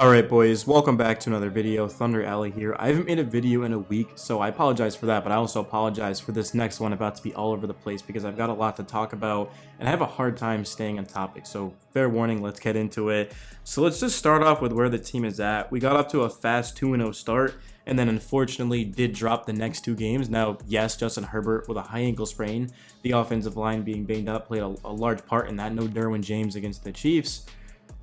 Alright boys, welcome back to another video. Thunder Alley here. I haven't made a video in a week, so I apologize for that, but I also apologize for this next one about to be all over the place because I've got a lot to talk about and I have a hard time staying on topic. So fair warning, let's get into it. So let's just start off with where the team is at. We got off to a fast 2-0 start and then unfortunately did drop the next two games. Now, yes, Justin Herbert with a high ankle sprain, the offensive line being banged up played a large part in that. No Derwin James against the Chiefs.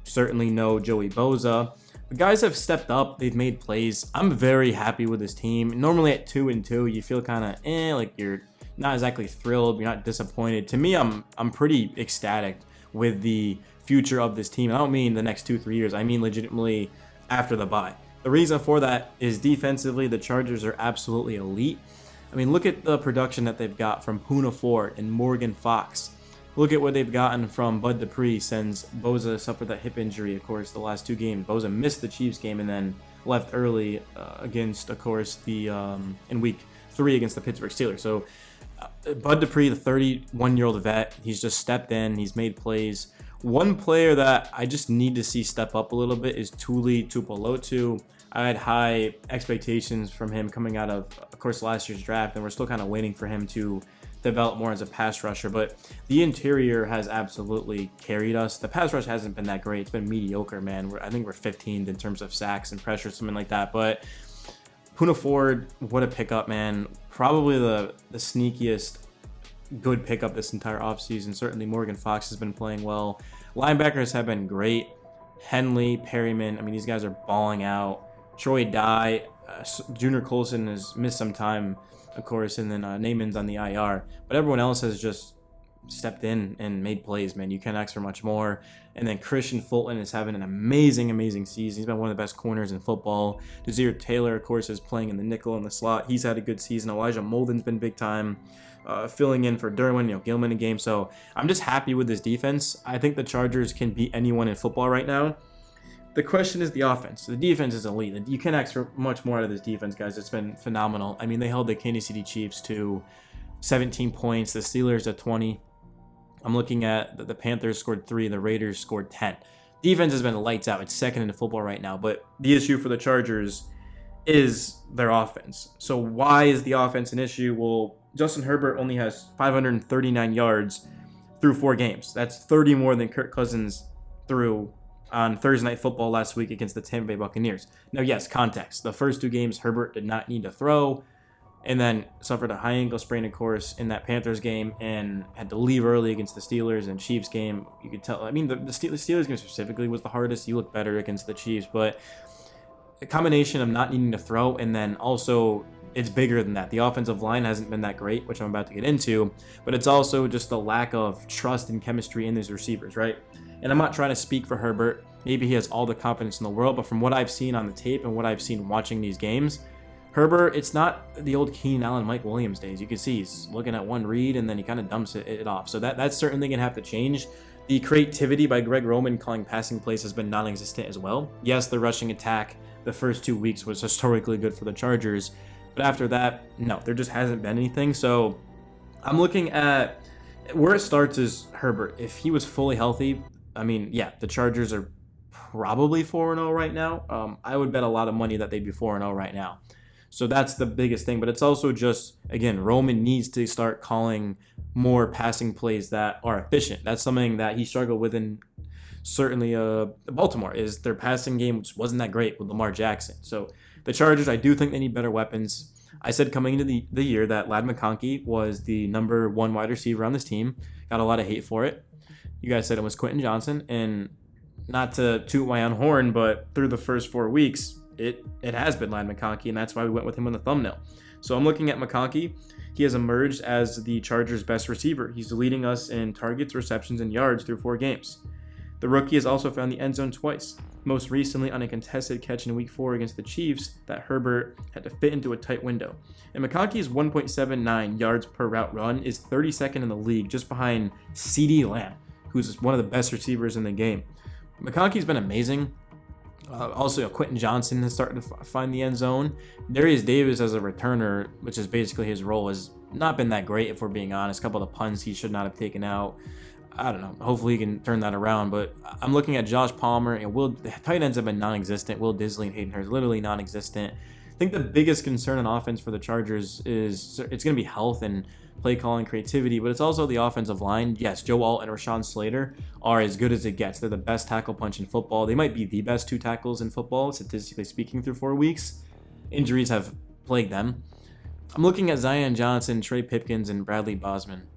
Certainly no Joey Bosa. The guys have stepped up. They've made plays. I'm very happy with this team. Normally at 2-2, you feel kind of like you're not exactly thrilled. You're not disappointed. To me, I'm pretty ecstatic with the future of this team. I don't mean the next 2-3 years. I mean legitimately after the bye. The reason for that is defensively, the Chargers are absolutely elite. I mean, look at the production that they've got from Poona Ford and Morgan Fox. Look at what they've gotten from Bud Dupree since Bosa suffered that hip injury, of course, the last two games. Bosa missed the Chiefs game and then left early against, of course, the in week 3 against the Pittsburgh Steelers. So Bud Dupree, the 31-year-old vet, he's just stepped in. He's made plays. One player that I just need to see step up a little bit is Tuli Tuipulotu. I had high expectations from him coming out of course, last year's draft, and we're still kind of waiting for him to develop more as a pass rusher, but the interior has absolutely carried us. The pass rush hasn't been that great. It's been mediocre, man. I think we're 15th in terms of sacks and pressure, something like that. But Poona Ford, what a pickup, man. Probably the sneakiest good pickup this entire offseason. Certainly Morgan Fox has been playing well. Linebackers have been great. Henley, Perryman, I mean, these guys are balling out. Troy Dye, Junior Colson has missed some time, of course, and then Naaman's on the IR. But everyone else has just stepped in and made plays, man. You can't ask for much more. And then Christian Fulton is having an amazing season. He's been one of the best corners in football. Desir Taylor, of course, is playing in the nickel in the slot. He's had a good season. Elijah Molden's been big time, filling in for Derwin, Gilman in game. So I'm just happy with this defense. I think the Chargers can beat anyone in football right now. The question is the offense. The defense is elite. You can't ask for much more out of this defense, guys. It's been phenomenal. I mean, they held the Kansas City Chiefs to 17 points, the Steelers to 20. I'm looking at the Panthers scored 3, the Raiders scored 10. Defense has been lights out. It's second in the football right now. But the issue for the Chargers is their offense. So why is the offense an issue? Well, Justin Herbert only has 539 yards through 4 games. That's 30 more than Kirk Cousins threw on Thursday Night Football last week against the Tampa Bay Buccaneers. Now, yes, context. The first 2 games, Herbert did not need to throw and then suffered a high ankle sprain, of course, in that Panthers game and had to leave early against the Steelers and Chiefs game. You could tell, I mean, the Steelers game specifically was the hardest. You look better against the Chiefs, but a combination of not needing to throw and then also it's bigger than that. The offensive line hasn't been that great, which I'm about to get into, but it's also just the lack of trust and chemistry in these receivers, right? And I'm not trying to speak for Herbert. Maybe he has all the confidence in the world, but from what I've seen on the tape and what I've seen watching these games, Herbert, it's not the old Keenan Allen, Mike Williams days. You can see he's looking at one read and then he kind of dumps it off. So that's certainly going to have to change. The creativity by Greg Roman calling passing plays has been non-existent as well. Yes, the rushing attack the first 2 weeks was historically good for the Chargers, but after that, no, there just hasn't been anything. So I'm looking at where it starts is Herbert. If he was fully healthy, I mean, yeah, the Chargers are probably 4-0 right now. I would bet a lot of money that they'd be 4-0 right now. So that's the biggest thing. But it's also just, again, Roman needs to start calling more passing plays that are efficient. That's something that he struggled with in certainly Baltimore, is their passing game which wasn't that great with Lamar Jackson. So the Chargers, I do think they need better weapons. I said coming into the year that Ladd McConkey was the number 1 wide receiver on this team. Got a lot of hate for it. You guys said it was Quentin Johnson, and not to toot my own horn, but through the first 4 weeks, it has been Ladd McConkey, and that's why we went with him on the thumbnail. So I'm looking at McConkey. He has emerged as the Chargers' best receiver. He's leading us in targets, receptions, and yards through 4 games. The rookie has also found the end zone twice, most recently on a contested catch in Week 4 against the Chiefs that Herbert had to fit into a tight window. And McConkey's 1.79 yards per route run is 32nd in the league, just behind CeeDee Lamb, who's one of the best receivers in the game. McConkey's been amazing. Also, Quentin Johnson has started to find the end zone. Darius Davis as a returner, which is basically his role, has not been that great, if we're being honest. A couple of the punts he should not have taken out. I don't know. Hopefully he can turn that around. But I'm looking at Josh Palmer and the tight ends have been non-existent. Will Disley and Hayden Hurst literally non-existent. I think the biggest concern on offense for the Chargers is it's going to be health and play calling creativity, but it's also the offensive line. Yes, Joe Alt and Rashawn Slater are as good as it gets. They're the best tackle punch in football. They might be the best 2 tackles in football, statistically speaking, through 4 weeks. Injuries have plagued them. I'm looking at Zion Johnson, Trey Pipkins, and Bradley Bosman.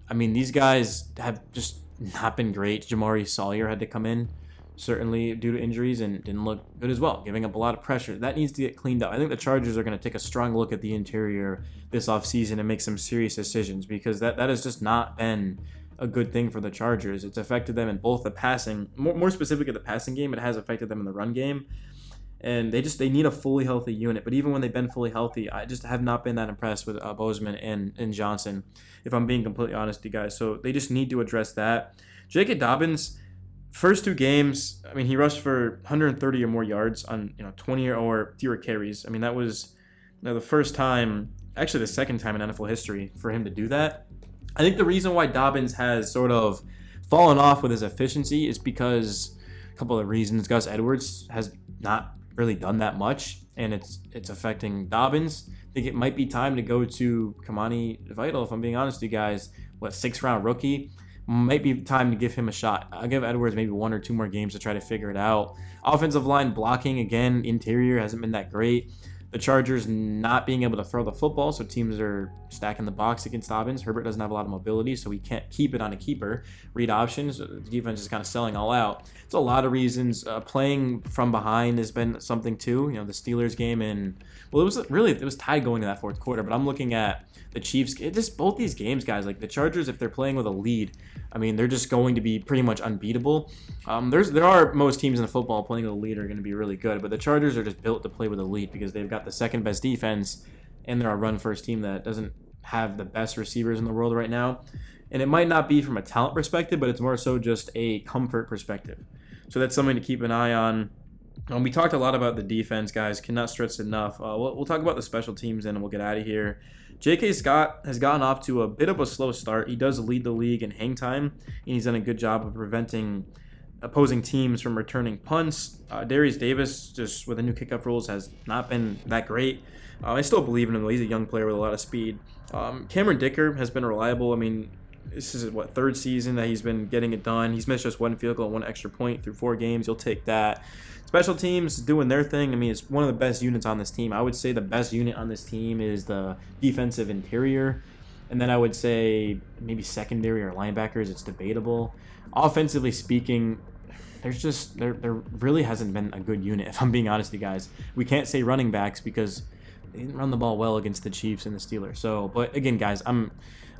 I mean, these guys have just not been great. Jamari Sawyer had to come in, certainly due to injuries, and didn't look good as well, giving up a lot of pressure. That needs to get cleaned up. I think the Chargers are going to take a strong look at the interior this offseason and make some serious decisions, because that has just not been a good thing for the Chargers. It's affected them in both the passing, more specifically the passing game. It has affected them in the run game. And they need a fully healthy unit. But even when they've been fully healthy, I just have not been that impressed with Bozeman and Johnson, if I'm being completely honest with you guys. So they just need to address that. J.K. Dobbins, first 2 games, I mean, he rushed for 130 or more yards on 20 or fewer carries. I mean, that was the first time, actually the second time in NFL history for him to do that. I think the reason why Dobbins has sort of fallen off with his efficiency is because a couple of reasons. Gus Edwards has not really done that much, and it's affecting Dobbins. I think it might be time to go to Kamani Vital, if I'm being honest with you guys. 6th-round rookie? Might be time to give him a shot. I'll give Edwards maybe 1 or 2 more games to try to figure it out. Offensive line blocking, again, interior hasn't been that great. The Chargers not being able to throw the football, so teams are stacking the box against Dobbins. Herbert doesn't have a lot of mobility, so we can't keep it on a keeper. Read options. The defense is kind of selling all out. It's a lot of reasons. Playing from behind has been something too. The Steelers game, and well, it was tied going to that 4th quarter. But I'm looking at the Chiefs. Just both these games, guys. Like the Chargers, if they're playing with a lead, I mean, they're just going to be pretty much unbeatable. There are most teams in football playing with a lead are going to be really good, but the Chargers are just built to play with a lead because they've got the 2nd best defense, and they're a run-first team that doesn't have the best receivers in the world right now. And it might not be from a talent perspective, but it's more so just a comfort perspective. So that's something to keep an eye on. We talked a lot about the defense, guys. Cannot stress it enough. We'll talk about the special teams, and we'll get out of here. J.K. Scott has gotten off to a bit of a slow start. He does lead the league in hang time, and he's done a good job of preventing opposing teams from returning punts. Darius Davis, just with the new kickoff rules, has not been that great. I still believe in him, though. He's a young player with a lot of speed. Cameron Dicker has been reliable. I mean, this is, 3rd season that he's been getting it done. He's missed just 1 field goal and 1 extra point through 4 games. You'll take that. Special teams doing their thing. I mean, it's one of the best units on this team. I would say the best unit on this team is the defensive interior. And then I would say maybe secondary or linebackers. It's debatable. Offensively speaking, there really hasn't been a good unit, if I'm being honest with you guys. We can't say running backs because they didn't run the ball well against the Chiefs and the Steelers. So, but again, guys, I'm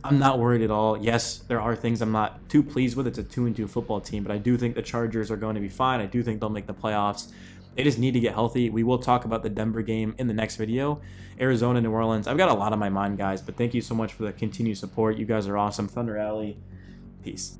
not worried at all. Yes, there are things I'm not too pleased with. It's a 2-2 football team, but I do think the Chargers are going to be fine. I do think they'll make the playoffs. They just need to get healthy. We will talk about the Denver game in the next video. Arizona, New Orleans. I've got a lot on my mind, guys, but thank you so much for the continued support. You guys are awesome. Thunder Alley. Peace.